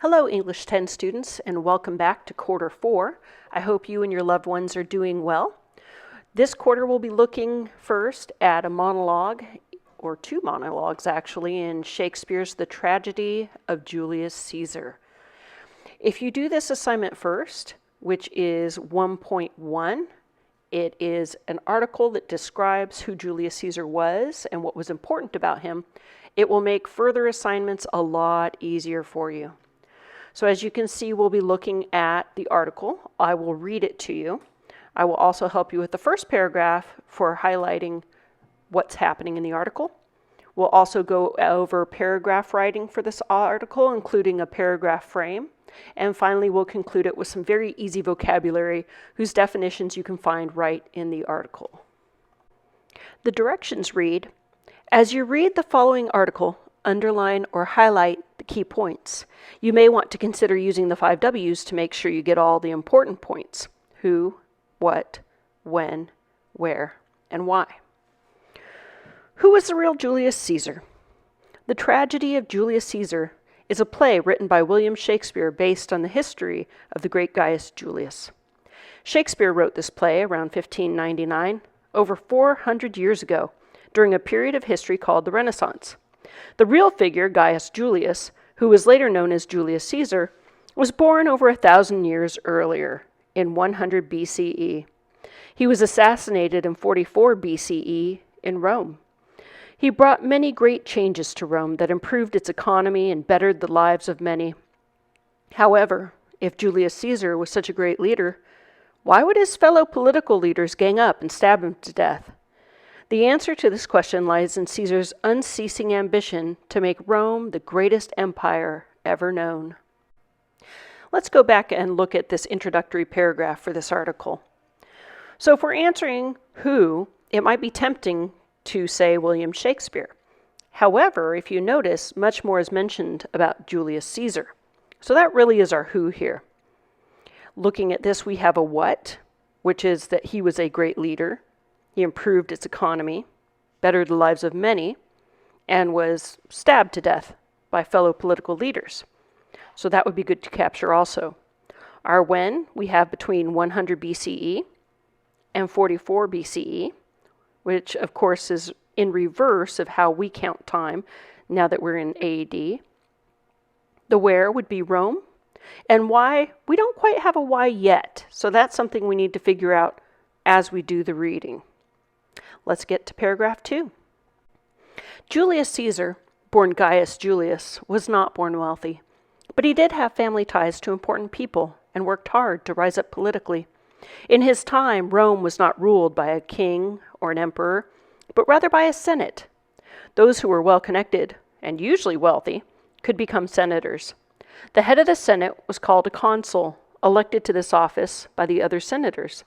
Hello, English 10 students, and welcome back to Quarter 4. I hope you and your loved ones are doing well. This quarter we'll be looking first at a monologue, or two monologues actually, in Shakespeare's The Tragedy of Julius Caesar. If you do this assignment first, which is 1.1, it is an article that describes who Julius Caesar was and what was important about him. It will make further assignments a lot easier for you. So as you can see, we'll be looking at the article. I will read it to you. I will also help you with the first paragraph for highlighting what's happening in the article. We'll also go over paragraph writing for this article, including a paragraph frame. And finally, we'll conclude it with some very easy vocabulary whose definitions you can find right in the article. The directions read, as you read the following article, underline or highlight the key points. You may want to consider using the 5 W's to make sure you get all the important points. Who, what, when, where, and why. Who was the real Julius Caesar? The Tragedy of Julius Caesar is a play written by William Shakespeare based on the history of the great Gaius Julius. Shakespeare wrote this play around 1599, over 400 years ago, during a period of history called the Renaissance. The real figure, Gaius Julius, who was later known as Julius Caesar, was born over 1,000 years earlier, in 100 BCE. He was assassinated in 44 BCE in Rome. He brought many great changes to Rome that improved its economy and bettered the lives of many. However, if Julius Caesar was such a great leader, why would his fellow political leaders gang up and stab him to death? The answer to this question lies in Caesar's unceasing ambition to make Rome the greatest empire ever known. Let's go back and look at this introductory paragraph for this article. So if we're answering who, it might be tempting to say William Shakespeare. However, if you notice, much more is mentioned about Julius Caesar. So that really is our who here. Looking at this, we have a what, which is that he was a great leader. He improved its economy, bettered the lives of many, and was stabbed to death by fellow political leaders. So that would be good to capture also. Our when we have between 100 BCE and 44 BCE, which of course is in reverse of how we count time now that we're in AD. The where would be Rome, and why, we don't quite have a why yet, so that's something we need to figure out as we do the reading. Let's get to paragraph 2. Julius Caesar, born Gaius Julius, was not born wealthy, but he did have family ties to important people and worked hard to rise up politically. In his time, Rome was not ruled by a king or an emperor, but rather by a senate. Those who were well-connected, and usually wealthy, could become senators. The head of the senate was called a consul, elected to this office by the other senators.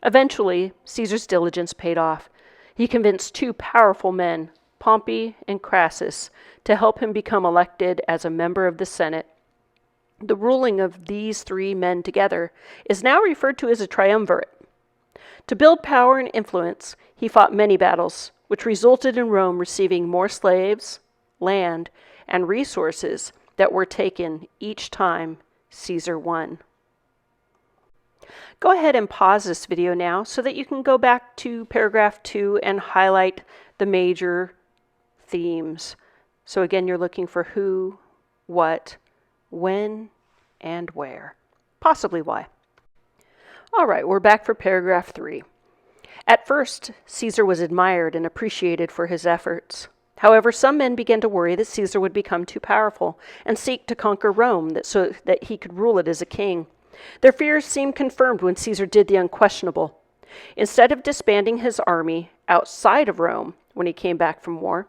Eventually, Caesar's diligence paid off. He convinced two powerful men, Pompey and Crassus, to help him become elected as a member of the Senate. The ruling of these three men together is now referred to as a triumvirate. To build power and influence, he fought many battles, which resulted in Rome receiving more slaves, land, and resources that were taken each time Caesar won. Go ahead and pause this video now so that you can go back to paragraph 2 and highlight the major themes. So again, you're looking for who, what, when, and where. Possibly why. All right, we're back for paragraph 3. At first, Caesar was admired and appreciated for his efforts. However, some men began to worry that Caesar would become too powerful and seek to conquer Rome so that he could rule it as a king. Their fears seemed confirmed when Caesar did the unquestionable. Instead of disbanding his army outside of Rome when he came back from war,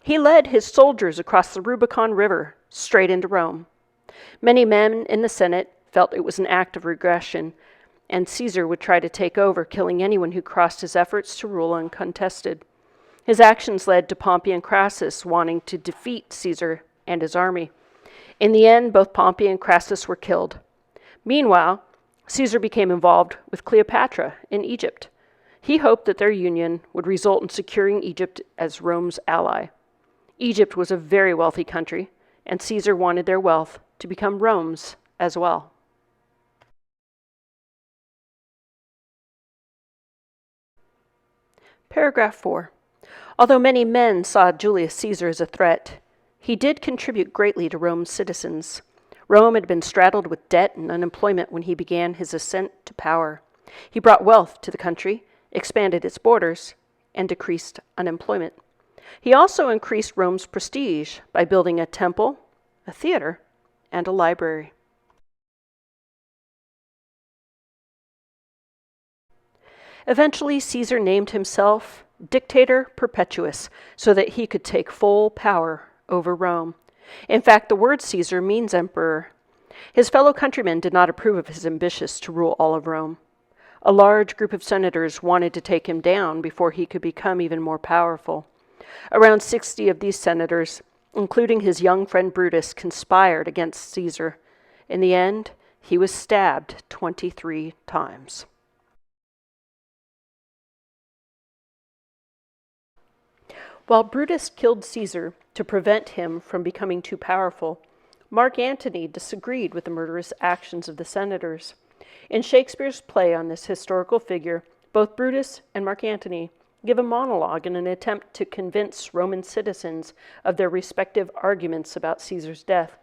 he led his soldiers across the Rubicon River straight into Rome. Many men in the Senate felt it was an act of regression, and Caesar would try to take over, killing anyone who crossed his efforts to rule uncontested. His actions led to Pompey and Crassus wanting to defeat Caesar and his army. In the end, both Pompey and Crassus were killed. Meanwhile, Caesar became involved with Cleopatra in Egypt. He hoped that their union would result in securing Egypt as Rome's ally. Egypt was a very wealthy country, and Caesar wanted their wealth to become Rome's as well. Paragraph 4. Although many men saw Julius Caesar as a threat, he did contribute greatly to Rome's citizens. Rome had been straddled with debt and unemployment when he began his ascent to power. He brought wealth to the country, expanded its borders, and decreased unemployment. He also increased Rome's prestige by building a temple, a theater, and a library. Eventually, Caesar named himself Dictator Perpetuus so that he could take full power over Rome. In fact, the word Caesar means emperor. His fellow countrymen did not approve of his ambitions to rule all of Rome. A large group of senators wanted to take him down before he could become even more powerful. Around 60 of these senators, including his young friend Brutus, conspired against Caesar. In the end, he was stabbed 23 times. While Brutus killed Caesar to prevent him from becoming too powerful, Mark Antony disagreed with the murderous actions of the senators. In Shakespeare's play on this historical figure, both Brutus and Mark Antony give a monologue in an attempt to convince Roman citizens of their respective arguments about Caesar's death.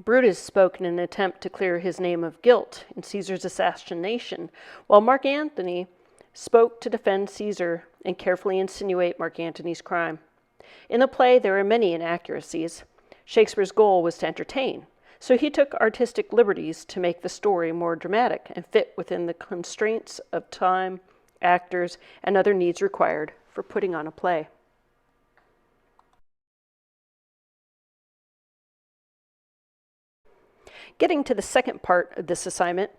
Brutus spoke in an attempt to clear his name of guilt in Caesar's assassination, while Mark Antony spoke to defend Caesar and carefully insinuate Mark Antony's crime. In the play, there are many inaccuracies. Shakespeare's goal was to entertain, so he took artistic liberties to make the story more dramatic and fit within the constraints of time, actors, and other needs required for putting on a play. Getting to the second part of this assignment,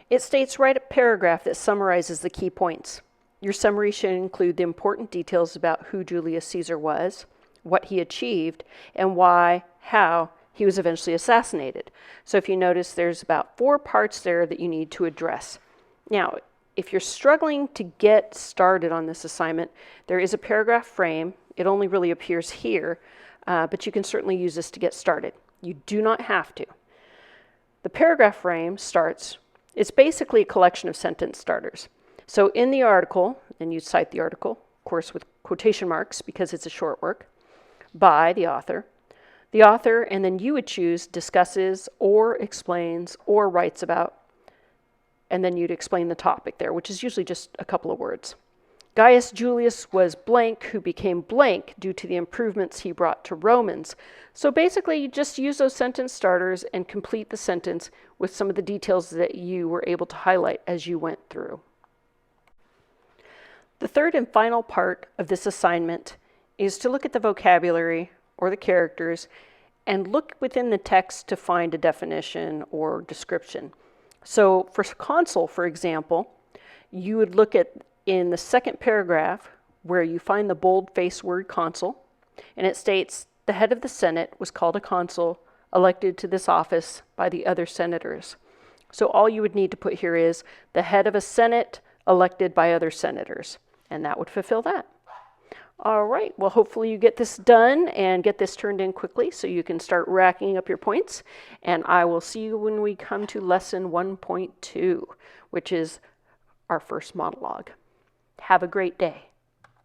it states write a paragraph that summarizes the key points. Your summary should include the important details about who Julius Caesar was, what he achieved, and how he was eventually assassinated. So if you notice, there's about 4 parts there that you need to address. Now, if you're struggling to get started on this assignment, there is a paragraph frame. It only really appears here, but you can certainly use this to get started. You do not have to. The paragraph frame starts, it's basically a collection of sentence starters. So in the article, and you cite the article, of course with quotation marks because it's a short work, by the author, and then you would choose discusses or explains or writes about, and then you'd explain the topic there, which is usually just a couple of words. Gaius Julius was blank who became blank due to the improvements he brought to Romans. So basically, you just use those sentence starters and complete the sentence with some of the details that you were able to highlight as you went through. The third and final part of this assignment is to look at the vocabulary or the characters and look within the text to find a definition or description. So for consul, for example, you would look at in the second paragraph where you find the bold-faced word consul, and it states the head of the Senate was called a consul, elected to this office by the other senators. So all you would need to put here is the head of a Senate elected by other senators, and that would fulfill that. All right, well, hopefully you get this done and get this turned in quickly so you can start racking up your points, and I will see you when we come to lesson 1.2, which is our first monologue. Have a great day.